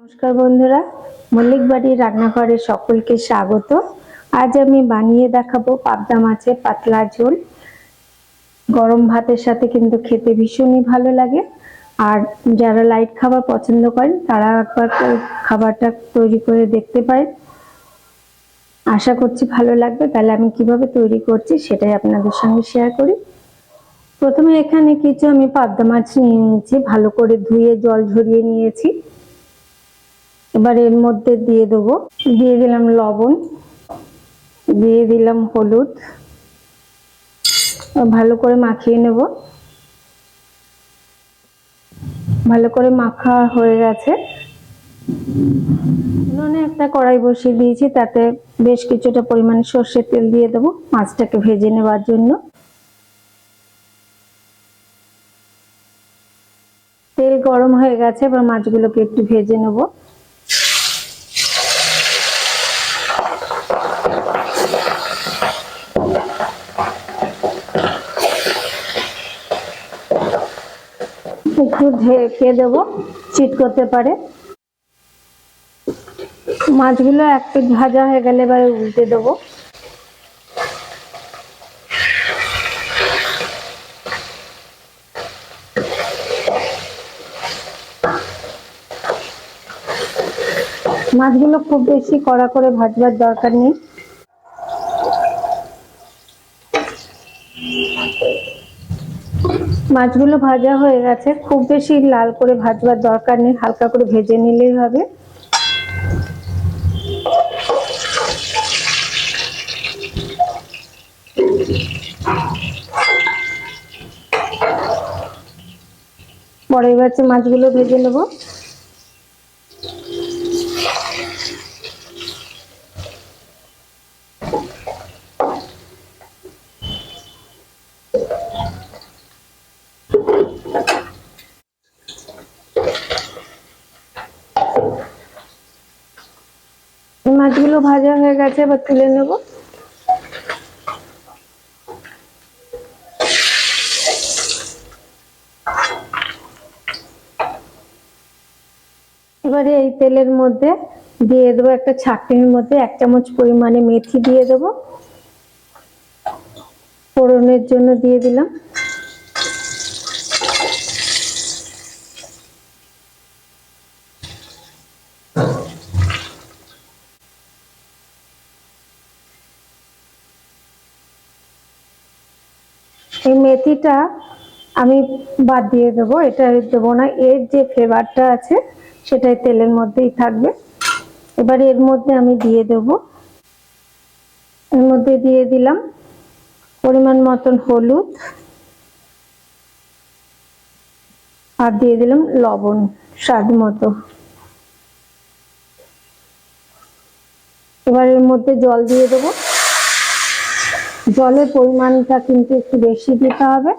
নমস্কার বন্ধুরা, মল্লিক বাড়ির রান্নাঘরে সকলকে স্বাগত। আজ আমি বানিয়ে দেখাবো পাবদা মাছের পাতলা ঝোল। গরম ভাতের সাথে কিন্তু খেতে ভীষণই ভালো লাগে। আর যারা লাইট খাবার পছন্দ করেন তারা একবার খাবারটা তৈরি করে দেখতে পারেন। আশা করছি ভালো লাগবে। তাহলে আমি কিভাবে তৈরি করছি সেটাই আপনাদের সঙ্গে শেয়ার করি। প্রথমে এখানে কিছু আমি পাবদা মাছ নিয়ে নিয়েছি, ভালো করে ধুয়ে জল ঝরিয়ে নিয়েছি। এবার এর মধ্যে দিয়ে দিলাম লবণ, দিয়ে দিলাম হলুদ, ভালো করে মাখিয়ে নেব। ভালো করে মাখা হয়ে গেছে। উনুনে একটা কড়াই বসিয়ে দিয়েছি, তাতে বেশ কিছুটা পরিমাণে সর্ষের তেল দিয়ে দেবো মাছটাকে ভেজে নেওয়ার জন্য। তেল গরম হয়ে গেছে, এবার মাছগুলোকে একটু ভেজে নেব। একটু ঢেকে দেবো, চিট করতে পারে। মাছগুলো একটু ভাজা হয়ে গেলে এবার উল্টে দেবো। মাছগুলো খুব বেশি কড়া করে ভাজবার দরকার নেই। মাছগুলো ভাজা হয়ে গেছে, খুব বেশি লাল করে ভাজবার দরকার নেই, হালকা করে ভেজে নিলেই হবে। পরের ব্যাচে মাছগুলো ভেজে নেব। মাছগুলো ভাজা হয়ে গেছে, এবার তুলে নেব। এবারে এই তেলের মধ্যে দিয়ে দেবো একটা ছাঁকনির মধ্যে 1 চামচ পরিমাণে মেথি দিয়ে দেবো, ফোড়নের জন্য দিয়ে দিলাম। এই মেথিটা আমি বাদ দিয়ে দেবো, এটা দেবো না, এর যে ফ্লেভারটা আছে সেটাই তেলের মধ্যেই থাকবে। এবার এর মধ্যে আমি দিয়ে দেবো, এর মধ্যে দিয়ে দিলাম পরিমাণ মতন হলুদ, আর দিয়ে দিলাম লবণ স্বাদ মতো। এবার এর মধ্যে জল দিয়ে দেবো। জলের পরিমাণটা কিন্তু একটু বেশি দিতে হবে।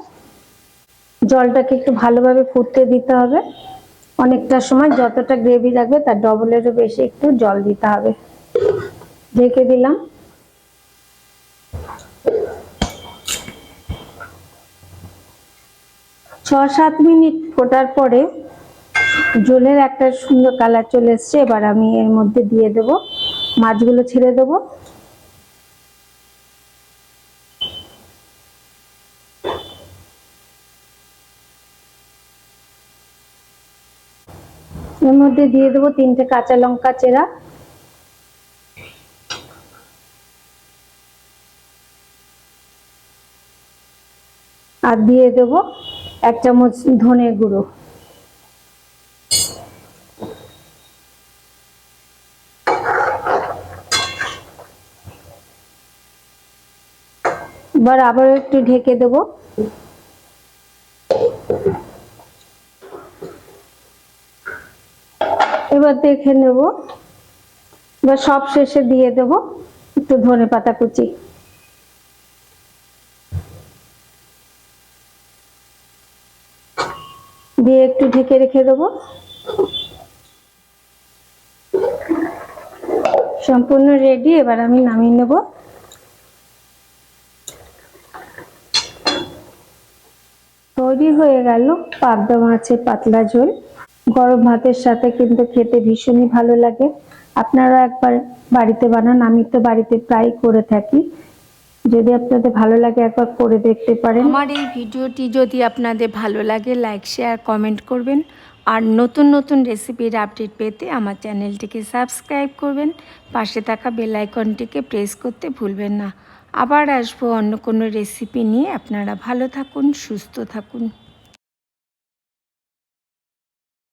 জলটাকে একটু ভালোভাবে ফুটতে দিতে হবে। অনেকটা সময় যতটা গ্রেভি লাগবে তার ডবলেরও বেশি একটু জল দিতে হবে। ঢেকে দিলাম। ছ 7 মিনিট ফোটার পরে ঝোলের একটা সুন্দর কালার চলে এসছে। এবার আমি এর মধ্যে দিয়ে দেব মাছগুলো, ছেড়ে দেবো। এর মধ্যে দিয়ে দেবো 3টে কাঁচা লঙ্কা চেরা, আর দিয়ে দেবো 1 চামচ ধনে গুঁড়ো। এবার আবার একটু ঢেকে দেবো। এবার দেখে নেব। এবার সব শেষে দিয়ে দেবো একটু ধনেপাতা কুচি। দিয়ে একটু ঢেকে রেখে দেবো। সম্পূর্ণ রেডি। এবার আমি নামিয়ে নেব। তৈরি হয়ে গেল পাবদা মাছের পাতলা ঝোল। গরম ভাতের সাথে কিন্তু খেতে ভীষণই ভালো লাগে। আপনারা একবার বাড়িতে বানান, আমি তো বাড়িতে প্রায় করে থাকি। যদি আপনাদের ভালো লাগে একবার করে দেখতে পারেন। আমার এই ভিডিওটি যদি আপনাদের ভালো লাগে লাইক শেয়ার কমেন্ট করবেন, আর নতুন নতুন রেসিপির আপডেট পেতে আমার চ্যানেলটিকে সাবস্ক্রাইব করবেন, পাশে থাকা বেল আইকনটিকে প্রেস করতে ভুলবেন না। আবার আসবো অন্য কোনো রেসিপি নিয়ে। আপনারা ভালো থাকুন, সুস্থ থাকুন।